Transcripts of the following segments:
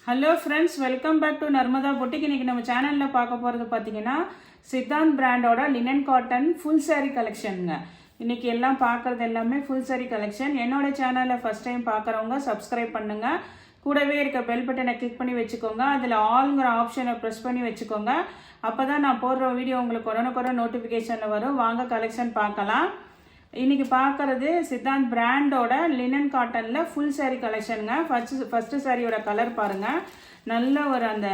Hello friends, welcome back to Narmada boutique. இன்றைக்கி நம்ம சேனலில் பார்க்க போகிறது பார்த்தீங்கன்னா சித்தாந்த் பிராண்டோட லினன் காட்டன் ஃபுல் சாரீ கலெக்ஷனுங்க. இன்றைக்கி எல்லாம் பார்க்குறது எல்லாமே ஃபுல் சாரீ கலெக்ஷன். என்னோடய சேனலில் ஃபஸ்ட் டைம் பார்க்குறவங்க சப்ஸ்கிரைப் பண்ணுங்கள். கூடவே இருக்க பெல் பட்டனை கிளிக் பண்ணி வச்சுக்கோங்க. அதில் ஆல்ங்கிற ஆப்ஷனை ப்ரெஸ் பண்ணி வச்சுக்கோங்க. அப்போ தான் நான் போடுற வீடியோ உங்களுக்கு உடனுக்குடன் நோட்டிஃபிகேஷனில் வரும். வாங்க கலெக்ஷன் பார்க்கலாம். இன்றைக்கி பார்க்குறது சித்தாந்த் பிராண்டோட லினன் காட்டனில் ஃபுல் சாரீ கலெக்ஷனுங்க. ஃபஸ்ட்டு சாரியோட கலர் பாருங்கள். நல்ல ஒரு அந்த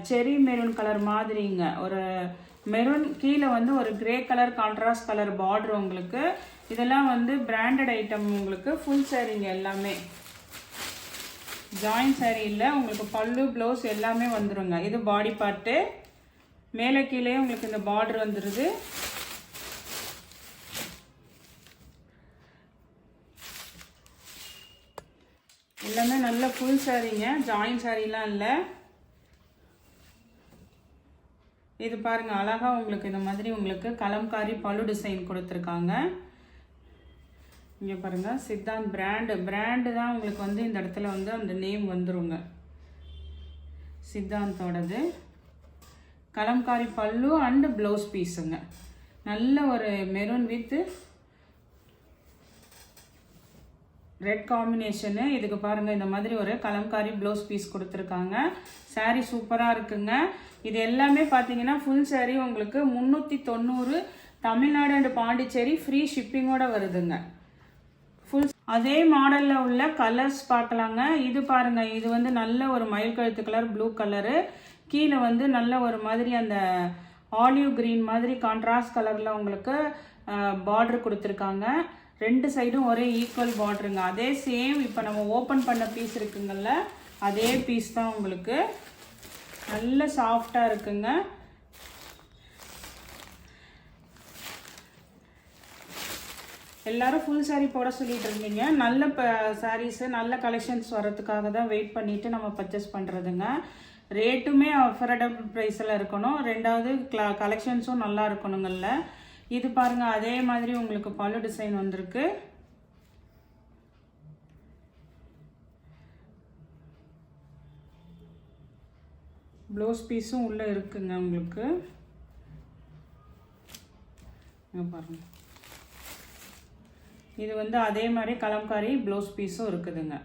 செரி மெரூன் கலர் மாதிரிங்க. ஒரு மெரூன் கீழே வந்து ஒரு grey colour contrast colour border உங்களுக்கு. இதெல்லாம் வந்து பிராண்டட் ஐட்டம் உங்களுக்கு. ஃபுல் சாரீங்க எல்லாமே. ஜாயின் சாரீ இல்லை, உங்களுக்கு பல்லு ப்ளவுஸ் எல்லாமே வந்துடுங்க. இது பாடி பார்ட்டு. மேலே கீழே உங்களுக்கு இந்த பார்டர் வந்துடுது. எல்லாமே நல்ல ஃபுல் சாரீங்க, ஜாயின் சாரீலாம் இல்லை. இது பாருங்கள், அழகாக உங்களுக்கு இந்த மாதிரி உங்களுக்கு கலம்காரி பல்லு டிசைன் கொடுத்துருக்காங்க. இங்கே பாருங்கள், சித்தாந்த் பிராண்டு தான் உங்களுக்கு வந்து இந்த இடத்துல வந்து அந்த நேம் வந்துருங்க. சித்தாந்தோடது கலம்காரி பல்லு அண்டு ப்ளவுஸ் பீஸுங்க. நல்ல ஒரு மெரூன் வித்து ரெட் காம்பினேஷனு. இதுக்கு பாருங்கள், இந்த மாதிரி ஒரு கலம்காரி ப்ளவுஸ் பீஸ் கொடுத்துருக்காங்க. சாரீ சூப்பராக இருக்குங்க. இது எல்லாமே பார்த்தீங்கன்னா ஃபுல் சாரீ உங்களுக்கு 390 தமிழ்நாடு அண்ட் பாண்டிச்சேரி ஃப்ரீ ஷிப்பிங்கோட வருதுங்க. ஃபுல் அதே மாடலில் உள்ள கலர்ஸ் பார்க்கலாங்க. இது பாருங்கள், இது வந்து நல்ல ஒரு மயில் கழுத்து கலர் ப்ளூ கலரு. கீழே வந்து நல்ல ஒரு மாதிரி அந்த ஆலிவ் கிரீன் மாதிரி கான்ட்ராஸ்ட் கலரில் உங்களுக்கு பார்டர் கொடுத்துருக்காங்க. ரெண்டு சைடும் ஒரே ஈக்குவல் பார்டருங்க. அதே சேம் இப்போ நம்ம ஓப்பன் பண்ண பீஸ் இருக்குங்கள்ல, அதே பீஸ் தான் உங்களுக்கு. நல்ல சாஃப்டாக இருக்குங்க. எல்லாரும் ஃபுல் சாரீ போட சொல்லிட்டு இருந்தீங்க. நல்ல சாரீஸு நல்ல கலெக்ஷன்ஸ் வரதுக்காக தான் வெயிட் பண்ணிவிட்டு நம்ம பர்ச்சேஸ் பண்ணுறதுங்க. ரேட்டுமே அஃபோர்டபுள் ப்ரைஸில் இருக்கணும். ரெண்டாவது கலெக்ஷன்ஸும் நல்லா இருக்கணுங்கள்ல. இது பாருங்க, அதே மாதிரி உங்களுக்கு பல்லு டிசைன் வந்திருக்கு. ப்ளவுஸ் பீஸும் உள்ள இருக்குங்க உங்களுக்கு. பாருங்க, இது வந்து அதே மாதிரி கலம்காரி ப்ளவுஸ் பீஸும் இருக்குதுங்க.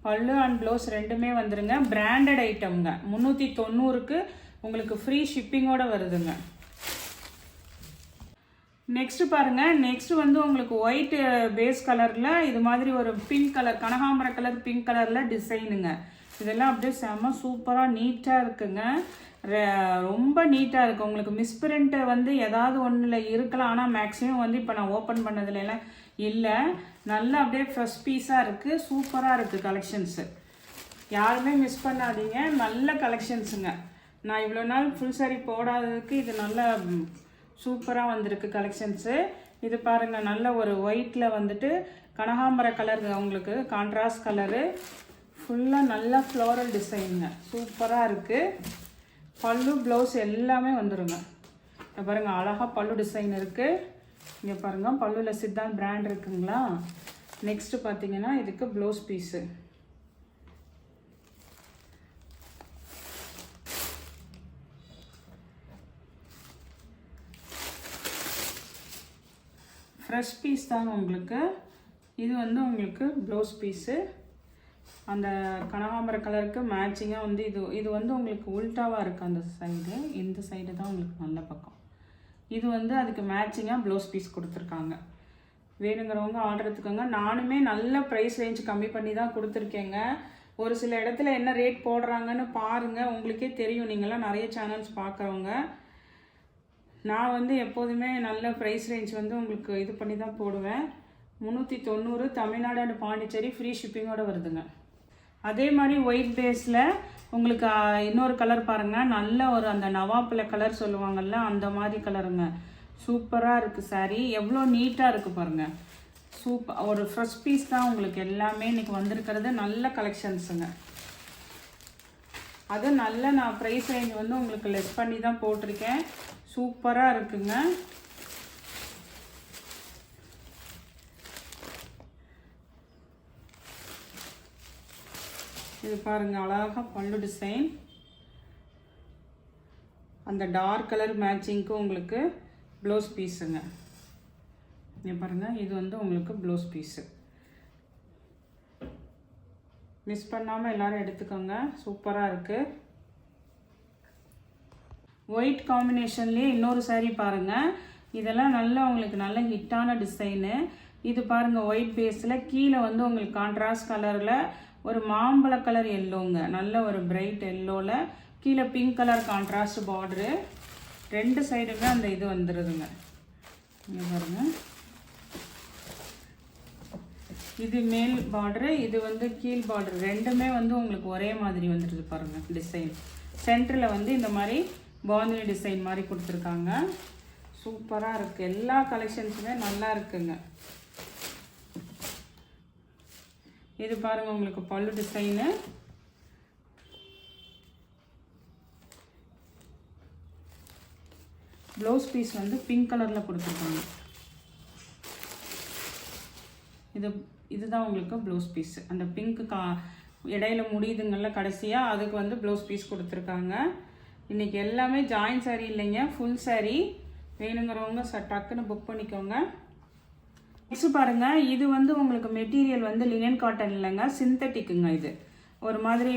பல்லு அண்ட் ப்ளவுஸ் ரெண்டுமே வந்துருங்க. பிராண்டட் ஐட்டம்ங்க. 390க்கு உங்களுக்கு ஃப்ரீ ஷிப்பிங்கோட வருதுங்க. நெக்ஸ்ட் பாருங்க, நெக்ஸ்ட் வந்து உங்களுக்கு ஒயிட் பேஸ் கலர்ல இது மாதிரி ஒரு பிங்க் கலர், கனகாம்பர கலர் பிங்க் கலர்ல டிசைனுங்க. இதெல்லாம் அப்படியே செம்ம சூப்பராக நீட்டாக இருக்குங்க. ரொம்ப நீட்டாக இருக்குது. உங்களுக்கு மிஸ்பிரிண்ட் வந்து ஏதாவது ஒன்றில் இருக்கலாம், ஆனால் மேக்ஸிமம் வந்து இப்போ நான் ஓப்பன் பண்ணதுலாம் இல்லை. நல்லா அப்படியே ஃப்ரெஷ் பீஸாக இருக்குது. சூப்பராக இருக்குது கலெக்ஷன்ஸு. யாருமே மிஸ் பண்ணாதீங்க. நல்ல கலெக்ஷன்ஸுங்க. நான் இவ்வளோ நாள் ஃபுல் சாரீ போடாததுக்கு இது நல்லா சூப்பராக வந்திருக்கு கலெக்ஷன்ஸு. இது பாருங்கள், நல்ல ஒரு ஒயிட்டில் வந்துட்டு கனகாம்பர கலர் உங்களுக்கு கான்ட்ராஸ்ட் கலரு. ஃபுல்லாக நல்லா ஃப்ளோரல் டிசைனுங்க. சூப்பராக இருக்குது. பல்லு ப்ளவுஸ் எல்லாமே வந்துடுங்க. இங்கே பாருங்கள், அழகாக பல்லு டிசைன் இருக்குது. இங்கே பாருங்கள், பல்லுவில் சித்தாந்த் பிராண்ட் இருக்குங்களா. நெக்ஸ்ட்டு பார்த்தீங்கன்னா இதுக்கு ப்ளவுஸ் பீஸு. ஃப்ரெஷ் பீஸ் தாங்க உங்களுக்கு. இது வந்து உங்களுக்கு ப்ளவுஸ் பீஸு. அந்த கனகாம்பர கலருக்கு மேட்சிங்காக வந்து இது வந்து உங்களுக்கு உல்ட்டாவாக இருக்குது அந்த சைடு. இந்த சைடு தான் உங்களுக்கு நல்ல பக்கம். இது வந்து அதுக்கு மேட்சிங்காக ப்ளவுஸ் பீஸ் கொடுத்துருக்காங்க. வேணுங்கிறவங்க ஆர்டர் எடுத்துக்கோங்க. நானுமே நல்ல ப்ரைஸ் ரேஞ்ச் கம்மி பண்ணி தான் கொடுத்துருக்கேங்க. ஒரு சில இடத்துல என்ன ரேட் போடுறாங்கன்னு பாருங்கள், உங்களுக்கே தெரியும். நீங்களாம் நிறைய சேனல்ஸ் பார்க்குறவங்க. நான் வந்து எப்போதுமே நல்ல ப்ரைஸ் ரேஞ்ச் வந்து உங்களுக்கு இது பண்ணி தான் போடுவேன். 390 தமிழ்நாடு அண்ட் பாண்டிச்சேரி ஃப்ரீ ஷிப்பிங்கோட வருதுங்க. அதே மாதிரி ஒயிட் பேஸில் உங்களுக்கு இன்னொரு கலர் பாருங்கள். நல்ல ஒரு அந்த நவாப்பில் கலர் சொல்லுவாங்கள்ல, அந்த மாதிரி கலருங்க. சூப்பராக இருக்குது சாரீ. எவ்வளோ நீட்டாக இருக்குது பாருங்கள். ஒரு ஃப்ரெஷ் பீஸ் தான் உங்களுக்கு எல்லாமே இன்றைக்கி வந்திருக்கிறது. நல்ல கலெக்ஷன்ஸுங்க. அது நல்ல நான் ப்ரைஸ் ரேஞ்ச் வந்து உங்களுக்கு லெஸ் பண்ணி தான் போட்டிருக்கேன். சூப்பராக இருக்குங்க. இது பாருங்கள் அழகாக பல்லு டிசைன். அந்த டார்க் கலர் மேட்சிங்க்கு உங்களுக்கு ப்ளவுஸ் பீஸுங்க. இங்கே பாருங்கள், இது வந்து உங்களுக்கு ப்ளவுஸ் பீஸு. மிஸ் பண்ணாமல் எல்லோரும் எடுத்துக்கோங்க. சூப்பராக இருக்குது. ஒயிட் காம்பினேஷன்லேயே இன்னொரு சாரீ பாருங்கள். இதெல்லாம் நல்லா உங்களுக்கு நல்ல ஹிட்டான டிசைனு. இது பாருங்கள், ஒயிட் பேஸில் கீழே வந்து உங்களுக்கு கான்ட்ராஸ்ட் கலரில் ஒரு மாம்பழ கலர் எல்லோங்க, நல்ல ஒரு பிரைட் எல்லோவில் கீழே பிங்க் கலர் கான்ட்ராஸ்ட் பார்டரு. 2 சைடுமே அந்த இது வந்துடுதுங்க. இங்கே பாருங்கள், இது மேல் பார்டரு, இது வந்து கீழ் பார்டரு. ரெண்டுமே வந்து உங்களுக்கு ஒரே மாதிரி வந்துடுது பாருங்கள் டிசைன். சென்டரில் வந்து இந்த மாதிரி பாந்தினி டிசைன் மாதிரி கொடுத்துருக்காங்க. சூப்பராக இருக்குது. எல்லா கலெக்ஷன்ஸுமே நல்லா இருக்குங்க. இது பாருங்கள் உங்களுக்கு பல்லு டிசைனு. ப்ளவுஸ் பீஸ் வந்து பிங்க் கலரில் கொடுத்துருக்காங்க. இதுதான் உங்களுக்கு ப்ளவுஸ் பீஸ். அந்த பிங்க்கு இடையில முடியுதுங்கள்ல கடைசியாக, அதுக்கு வந்து ப்ளவுஸ் பீஸ் கொடுத்துருக்காங்க. இன்றைக்கி எல்லாமே ஜாயின் சாரீ இல்லைங்க, ஃபுல் சாரீ. வேணுங்கிறவங்க டக்குன்னு புக் பண்ணிக்கோங்க. நெக்ஸ்ட் பாருங்கள், இது வந்து உங்களுக்கு மெட்டீரியல் வந்து லினன் காட்டன் இல்லைங்க, சிந்தட்டிக்குங்க. இது ஒரு மாதிரி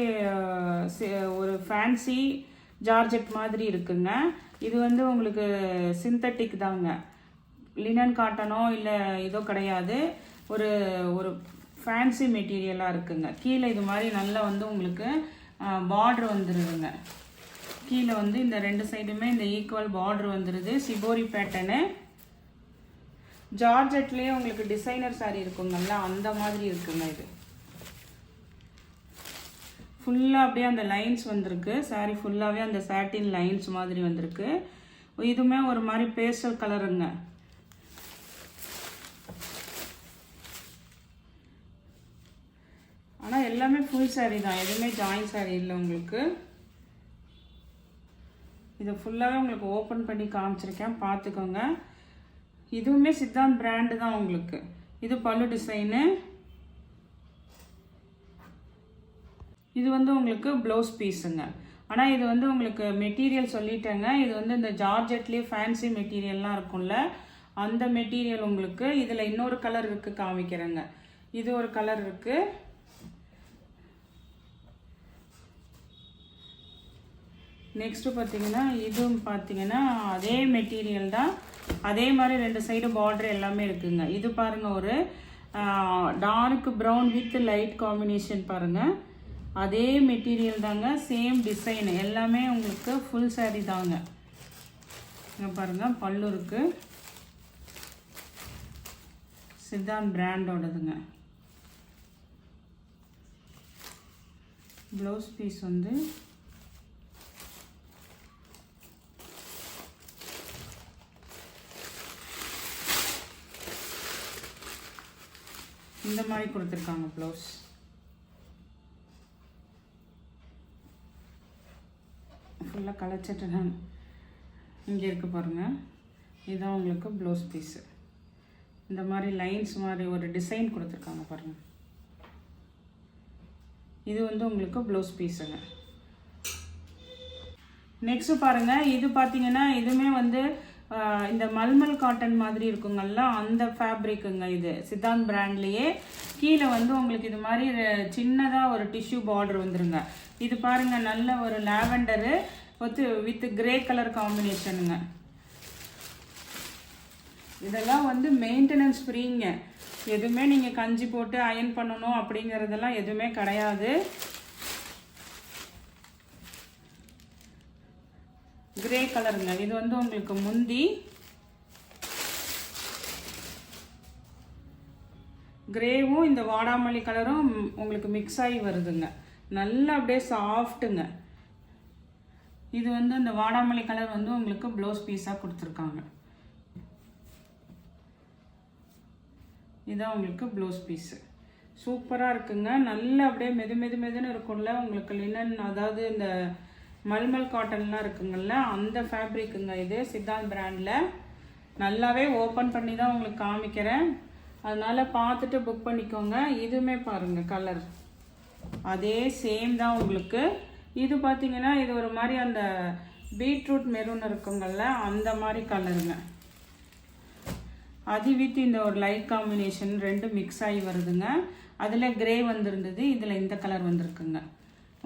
ஒரு ஃபேன்சி ஜார்ஜெட் மாதிரி இருக்குங்க. இது வந்து உங்களுக்கு சிந்தட்டிக் தாங்க, லினன் காட்டனோ இல்லை இதோ கிடையாது. ஒரு ஒரு ஃபேன்சி மெட்டீரியலாக இருக்குங்க. கீழே இது மாதிரி நல்லா வந்து உங்களுக்கு பார்ட்ரு வந்துடுதுங்க. கீழே வந்து இந்த 2 சைடுமே இந்த ஈக்குவல் பார்ட்ரு வந்துடுது. Shibori pattern. ஜார்ஜெட்லேயே உங்களுக்கு டிசைனர் சாரீ இருக்குங்கல்ல, அந்த மாதிரி இருக்குங்க. இது ஃபுல்லாக அப்படியே அந்த லைன்ஸ் வந்திருக்கு. சாரீ ஃபுல்லாகவே அந்த சாட்டின் லைன்ஸ் மாதிரி வந்திருக்கு. இதுவுமே ஒரு மாதிரி பேஸ்டல் கலருங்க. ஆனால் எல்லாமே ஃபுல் சாரீ தான், எதுவுமே ஜாயின் சாரீ இல்லை உங்களுக்கு. இதை ஃபுல்லாகவே உங்களுக்கு ஓப்பன் பண்ணி காமிச்சிருக்கேன், பார்த்துக்கோங்க. இதுவுமே சித்தாந்த் பிராண்டு தான் உங்களுக்கு. இது பல்லு டிசைனு. இது வந்து உங்களுக்கு ப்ளவுஸ் பீஸுங்க. ஆனால் இது வந்து உங்களுக்கு மெட்டீரியல் சொல்லிட்டேங்க. இது வந்து இந்த ஜார்ஜெட்லேயே ஃபேன்சி மெட்டீரியல்லாம் இருக்கும்ல, அந்த மெட்டீரியல் உங்களுக்கு. இதில் இன்னொரு கலர் இருக்குது, காமிக்கிறேங்க. இது ஒரு கலர் இருக்குது. நெக்ஸ்ட்டு பார்த்தீங்கன்னா, இதுவும் பார்த்தீங்கன்னா அதே மெட்டீரியல் தான், அதே மாதிரி 2 சைடு பார்டர் எல்லாமே இருக்குங்க. இது பாருங்கள், ஒரு dark brown with light combination பாருங்கள். அதே மெட்டீரியல் தாங்க, சேம் டிசைன் எல்லாமே உங்களுக்கு ஃபுல் சாரீ தாங்க. இங்கே பாருங்கள், பல்லு இருக்குது, சித்தாந்த் பிராண்டோடதுங்க. ப்ளவுஸ் பீஸ் வந்து இந்த மாதிரி கொடுத்துருக்காங்க. ப்ளவுஸ் ஃபுல்லாக களைச்சிட்டு நான் இங்கே இருக்க பாருங்கள். இதுதான் உங்களுக்கு ப்ளவுஸ் பீஸு. இந்த மாதிரி லைன்ஸ் மாதிரி ஒரு டிசைன் கொடுத்துருக்காங்க பாருங்கள். இது வந்து உங்களுக்கு ப்ளவுஸ் பீஸுங்க. நெக்ஸ்ட்டு பாருங்கள், இது பார்த்தீங்கன்னா இதுவுமே வந்து இந்த மல்மல் காட்டன் மாதிரி இருக்குங்கல்ல, அந்த ஃபேப்ரிக்குங்க. இது சித்தாந்த் பிராண்ட்லேயே. கீழே வந்து உங்களுக்கு இது மாதிரி சின்னதாக ஒரு டிஷ்யூ பார்டர் வந்துருங்க. இது பாருங்கள், நல்ல ஒரு லாவெண்டரு வித் கிரே கலர் காம்பினேஷனுங்க. இதெல்லாம் வந்து மெயின்டெனன்ஸ் ஃப்ரீங்க. எதுவுமே நீங்கள் கஞ்சி போட்டு அயன் பண்ணணும் அப்படிங்கிறதெல்லாம் எதுவுமே கிடையாது. கிரே கலருங்க. இது வந்து உங்களுக்கு முந்தி கிரேவும் இந்த வாடாமல்லி கலரும் உங்களுக்கு மிக்ஸ் ஆகி வருதுங்க. நல்லா அப்படியே சாஃப்ட்டுங்க. இது வந்து இந்த வாடாமல்லி கலர் வந்து உங்களுக்கு ப்ளவுஸ் பீஸாக கொடுத்துருக்காங்க. இதுதான் உங்களுக்கு ப்ளவுஸ் பீஸு. சூப்பராக இருக்குங்க. நல்லா அப்படியே மெதுன்னு இருக்கும்ல உங்களுக்கு லினன், அதாவது இந்த மல்மல் காட்டன்லாம் இருக்குங்கள்ல, அந்த ஃபேப்ரிக்குங்க. இது சித்தாந்த் பிராண்டில். நல்லாவே ஓப்பன் பண்ணி தான் உங்களுக்கு காமிக்கிறேன், அதனால் பார்த்துட்டு புக் பண்ணிக்கோங்க. இதுவுமே பாருங்கள், கலர் அதே சேம் தான் உங்களுக்கு. இது பார்த்தீங்கன்னா இது ஒரு மாதிரி அந்த பீட்ரூட் மெரூன் இருக்குங்கள்ல அந்த மாதிரி கலருங்க. அது வித் இந்த ஒரு லைட் காம்பினேஷன் ரெண்டு மிக்ஸ் ஆகி வருதுங்க. அதில் கிரே வந்துருந்தது, இதில் இந்த கலர் வந்திருக்குங்க.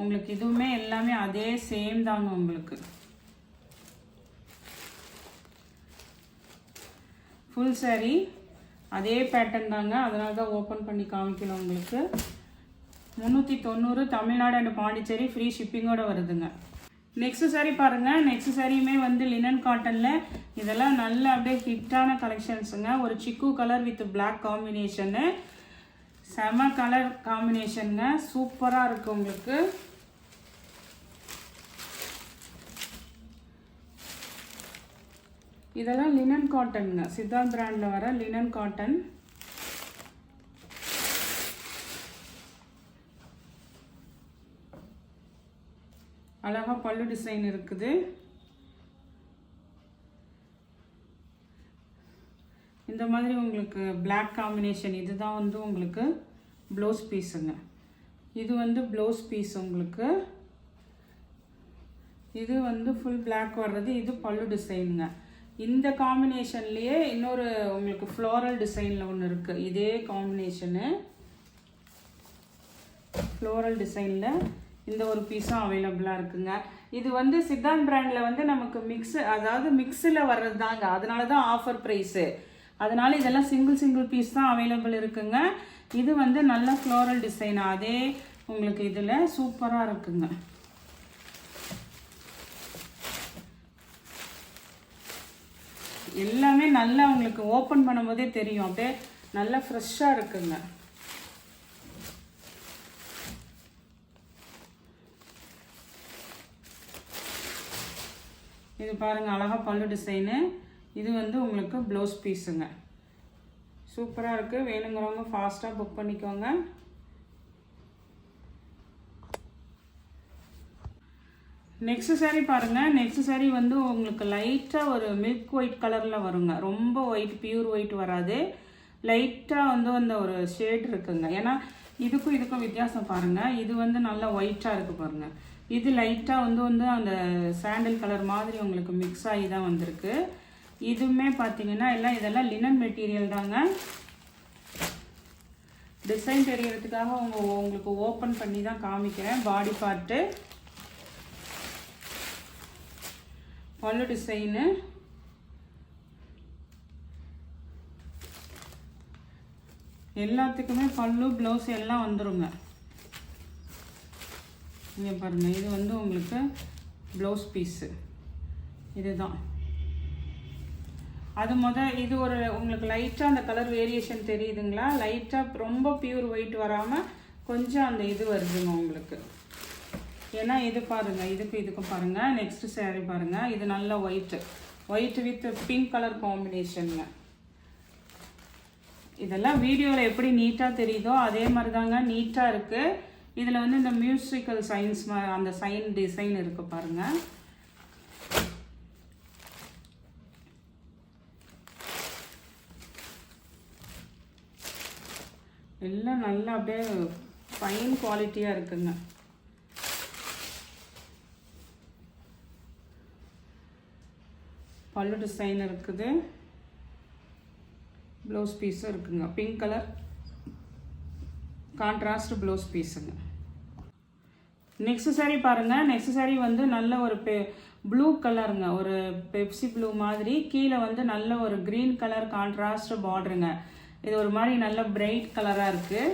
உங்களுக்கு இதுவுமே எல்லாமே அதே சேம் தாங்க. உங்களுக்கு ஃபுல் சாரீ அதே பேட்டர்ன் தாங்க, அதனால தான் ஓப்பன் பண்ணி காமிக்கணும். உங்களுக்கு 390 தமிழ்நாடு அண்ட் பாண்டிச்சேரி ஃப்ரீ ஷிப்பிங்கோடு வருதுங்க. நெக்ஸ்ட் சாரீ பாருங்கள். நெக்ஸ்ட் சாரியுமே வந்து லினன் காட்டனில். இதெல்லாம் நல்ல அப்படியே ஹிட்டான கலெக்ஷன்ஸுங்க. ஒரு சிக்கு கலர் வித் பிளாக் காம்பினேஷனு, செம கலர் காம்பினேஷனுங்க. சூப்பராக இருக்குது உங்களுக்கு. இதெல்லாம் லினன் காட்டனுங்க, சித்தார்த் பிராண்டில் வர லினன் காட்டன். அழகாக பல்லு டிசைன் இருக்குது. இந்த மாதிரி உங்களுக்கு பிளாக் காம்பினேஷன். இதுதான் வந்து உங்களுக்கு ப்ளவுஸ் பீஸுங்க. இது வந்து ப்ளவுஸ் பீஸ் உங்களுக்கு. இது வந்து ஃபுல் பிளாக் வர்றது. இது பல்லு டிசைனுங்க. இந்த காம்பினேஷன்லேயே இன்னொரு உங்களுக்கு ஃப்ளோரல் டிசைனில் ஒன்று இருக்குது. இதே காம்பினேஷனு ஃப்ளோரல் டிசைனில் இந்த ஒரு பீஸும் அவைலபிளாக இருக்குங்க. இது வந்து சித்தார்த் பிராண்டில் வந்து நமக்கு அதாவது மிக்ஸில் வர்றது தாங்க, அதனால தான் ஆஃபர் ப்ரைஸு. அதனால இதெல்லாம் சிங்கிள் பீஸ் தான் அவைலபிள் இருக்குங்க. இது வந்து நல்ல ஃப்ளோரல் டிசைன், அதே உங்களுக்கு இதில் சூப்பராக இருக்குங்க. எல்லாமே நல்லா உங்களுக்கு ஓப்பன் பண்ணும்போதே தெரியும், அப்படியே நல்லா ஃப்ரெஷ்ஷாக இருக்குங்க. இது பாருங்கள், அழகாக பல்லு டிசைனு. இது வந்து உங்களுக்கு ப்ளவுஸ் பீஸுங்க. சூப்பராக இருக்குது. வேணுங்கிறவங்க ஃபாஸ்ட்டாக புக் பண்ணிக்கோங்க. நெக்ஸ்ட் சாரீ பாருங்கள். நெக்ஸ்ட் சாரீ வந்து உங்களுக்கு லைட்டாக ஒரு மில்க் ஒயிட் கலரில் வருங்க. ரொம்ப ஒயிட், பியூர் ஒயிட் வராது. லைட்டாக வந்து அந்த ஒரு ஷேட் இருக்குங்க. ஏன்னா இதுக்கும் வித்தியாசம் பாருங்கள். இது வந்து நல்லா ஒயிட்டாக இருக்குது பாருங்கள். இது லைட்டாக வந்து அந்த சாண்டில் கலர் மாதிரி உங்களுக்கு மிக்ஸ் ஆகி தான் வந்திருக்கு. இதுவுமே பார்த்தீங்கன்னா இதெல்லாம் லினன் மெட்டீரியல் தாங்க. டிசைன் தெரியறதுக்காக உங்களுக்கு ஓப்பன் பண்ணி தான் காமிக்கிறேன். பாடி பார்ட்டு, பல்லு டிசைனு, எல்லாத்துக்குமே பல்லு ப்ளவுஸ் எல்லாம் வந்துருங்க. இங்கே பாருங்கள், இது வந்து உங்களுக்கு ப்ளவுஸ் பீஸு. இதுதான் அது இது ஒரு உங்களுக்கு லைட்டாக அந்த கலர் வேரியேஷன் தெரியுதுங்களா? லைட்டாக ரொம்ப பியூர் ஒயிட் வராமல் கொஞ்சம் அந்த இது வருதுங்க உங்களுக்கு. ஏன்னா இது பாருங்கள், இதுக்கும் பாருங்கள். நெக்ஸ்ட் சாரீ பாருங்கள். இது நல்ல ஒயிட் வித் பிங்க் கலர் காம்பினேஷனுங்க. இதெல்லாம் வீடியோவில் எப்படி நீட்டாக தெரியுதோ அதே மாதிரி தாங்க நீட்டாக இருக்குது. இதில் வந்து இந்த மியூசிக்கல் சைன்ஸ் அந்த சைன் டிசைன் இருக்குது பாருங்கள். எல்லாம் நல்லா அப்படியே ஃபைன் குவாலிட்டியாக இருக்குங்க. பல்லு டிசைன் இருக்குது, ப்ளவுஸ் பீஸும் இருக்குங்க. பிங்க் கலர் கான்ட்ராஸ்ட் ப்ளவுஸ் பீஸுங்க. நெக்ஸ்ட் சாரீ பாருங்கள். நெக்ஸ்ட் சாரீ வந்து நல்ல ஒரு ப்ளூ கலருங்க, ஒரு பெப்சி ப்ளூ மாதிரி. கீழே வந்து நல்ல ஒரு க்ரீன் கலர் கான்ட்ராஸ்ட் பார்டருங்க. இது ஒரு மாதிரி நல்ல பிரைட் கலராக இருக்குது.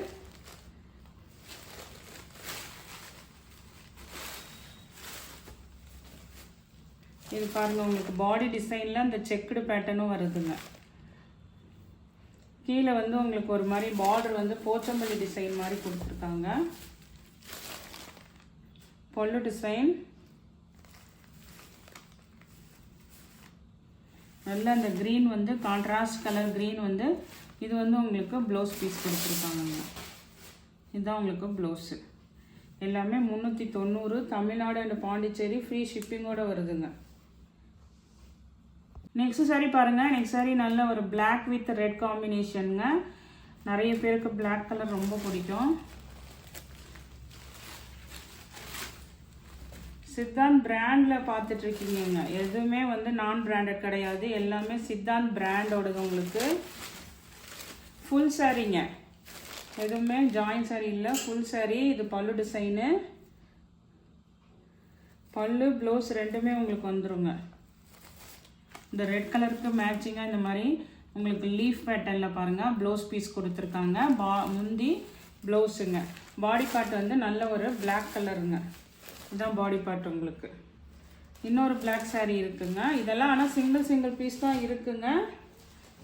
இது பாருங்கள், உங்களுக்கு பாடி டிசைனில் அந்த செக்குடு பேட்டர்னும் வருதுங்க. கீழே வந்து உங்களுக்கு ஒரு மாதிரி பார்டர் வந்து போச்சம்பள்ளி டிசைன் மாதிரி கொடுத்துருக்காங்க. பல்லு டிசைன் நல்ல அந்த க்ரீன் வந்து கான்ட்ராஸ்ட் கலர் க்ரீன் வந்து இது வந்து உங்களுக்கு ப்ளவுஸ் பீஸ் கொடுத்துருக்காங்க. இதுதான் உங்களுக்கு ப்ளவுஸு. எல்லாமே 390 தமிழ்நாடு அண்ட் பாண்டிச்சேரி ஃப்ரீ ஷிப்பிங்கோடு வருதுங்க. நெக்ஸ்ட் சாரீ பாருங்கள். நெக்ஸ்ட் சாரீ நல்ல ஒரு பிளாக் வித் ரெட் காம்பினேஷனுங்க. நிறைய பேருக்கு பிளாக் கலர் ரொம்ப பிடிக்கும். சித்தாந்த் பிராண்டில் பார்த்துட்ருக்கீங்க. எதுவுமே வந்து நான் பிராண்டட் கிடையாது, எல்லாமே சித்தாந்த் பிராண்டோடது. உங்களுக்கு ஃபுல் சாரீங்க, எதுவுமே ஜாயின் சாரீ இல்லை, ஃபுல் சாரீ. இது பல்லு டிசைனு, பல்லு ப்ளவுஸ் ரெண்டுமே உங்களுக்கு வந்துருங்க. இந்த ரெட் கலருக்கு மேட்சிங்காக இந்த மாதிரி உங்களுக்கு லீஃப் பேட்டர்னில் பாருங்கள் ப்ளவுஸ் பீஸ் கொடுத்துருக்காங்க. முந்தி ப்ளவுஸுங்க. பாடி பார்ட் வந்து நல்ல ஒரு பிளாக் கலருங்க. இதுதான் பாடி பார்ட். உங்களுக்கு இன்னொரு பிளாக் சாரீ இருக்குங்க. இதெல்லாம் ஆனால் சிங்கிள் பீஸ் தான் இருக்குங்க.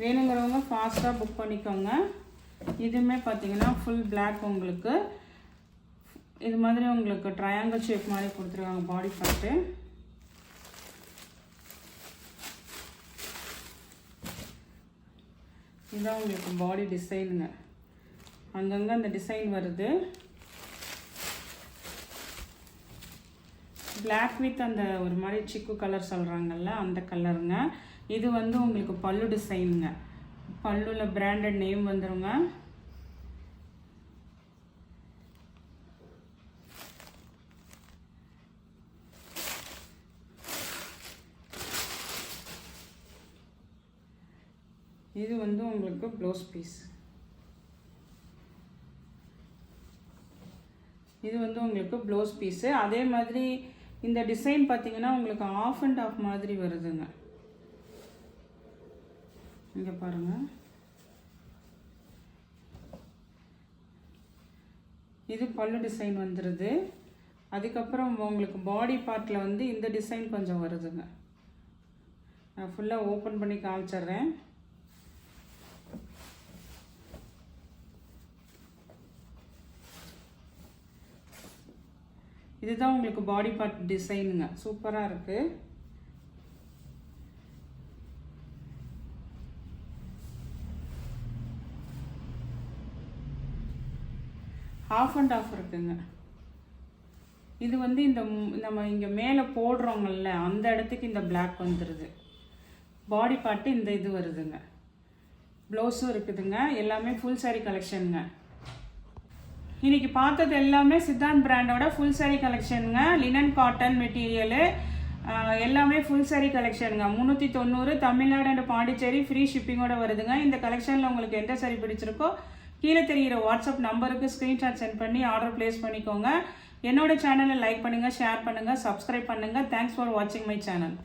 வேணுங்கிறவங்க ஃபாஸ்ட்டாக புக் பண்ணிக்கோங்க. இதுவுமே பார்த்தீங்கன்னா ஃபுல் பிளாக். உங்களுக்கு இது மாதிரி உங்களுக்கு ட்ரையாங்கிள் ஷேப் மாதிரி கொடுத்துருக்காங்க பாடி பார்ட்டு. இதுதான் உங்களுக்கு பாடி டிசைனுங்க. அங்கங்கே அந்த டிசைன் வருது. பிளாக் வித் அந்த ஒரு மாதிரி சிக்கு கலர் சொல்கிறாங்கல்ல, அந்த கலருங்க. இது வந்து உங்களுக்கு பல்லு டிசைனுங்க. பல்லுவில் பிராண்டட் நேம் வந்துருங்க. இது வந்து உங்களுக்கு ப்ளவுஸ் பீஸ். இது வந்து உங்களுக்கு ப்ளவுஸ் பீஸு. அதே மாதிரி இந்த டிசைன் பார்த்தீங்கன்னா உங்களுக்கு ஆஃப் அண்ட் ஆஃப் மாதிரி வருதுங்க. இங்கே பாருங்கள், இது பல்லு டிசைன் வந்துடுது. அதுக்கப்புறம் உங்களுக்கு பாடி பார்ட்டில் வந்து இந்த டிசைன் கொஞ்சம் வருதுங்க. நான் ஃபுல்லாக ஓப்பன் பண்ணி காமிச்சிட்றேன். இதுதான் உங்களுக்கு பாடி பார்ட் டிசைனுங்க. சூப்பராக இருக்குது. ஆஃப் அண்ட் ஆஃப் இருக்குங்க. இது வந்து இந்த நம்ம இங்கே மேலே போடுறோங்கல்ல அந்த இடத்துக்கு இந்த பிளாக் வந்துடுது. பாடி பார்ட்டு இந்த இது வருதுங்க. ப்ளவுஸும் இருக்குதுங்க. எல்லாமே ஃபுல் சாரீ கலெக்ஷனுங்க. இன்றைக்கி பார்த்தது எல்லாமே சித்தாந்த் பிராண்டோட ஃபுல் சாரீ கலெக்ஷனுங்க. லினன் காட்டன் மெட்டீரியலு எல்லாமே ஃபுல் சாரீ கலெக்ஷனுங்க. 390 தமிழ்நாடு அண்ட் பாண்டிச்சேரி ஃப்ரீ ஷிப்பிங்கோட வருதுங்க. இந்த கலெக்ஷனில் உங்களுக்கு எந்த சாரீ பிடிச்சிருக்கோ கீழே தெரிகிற வாட்ஸ்அப் நம்பருக்கு ஸ்க்ரீன்ஷாட் சென்ட் பண்ணி ஆர்டர் ப்ளேஸ் பண்ணிக்கோங்க. என்னோட சேனலை லைக் பண்ணுங்கள், ஷேர் பண்ணுங்கள், சப்ஸ்கிரைப் பண்ணுங்கள். தேங்க்ஸ் ஃபார் வாட்சிங் மை சேனல்.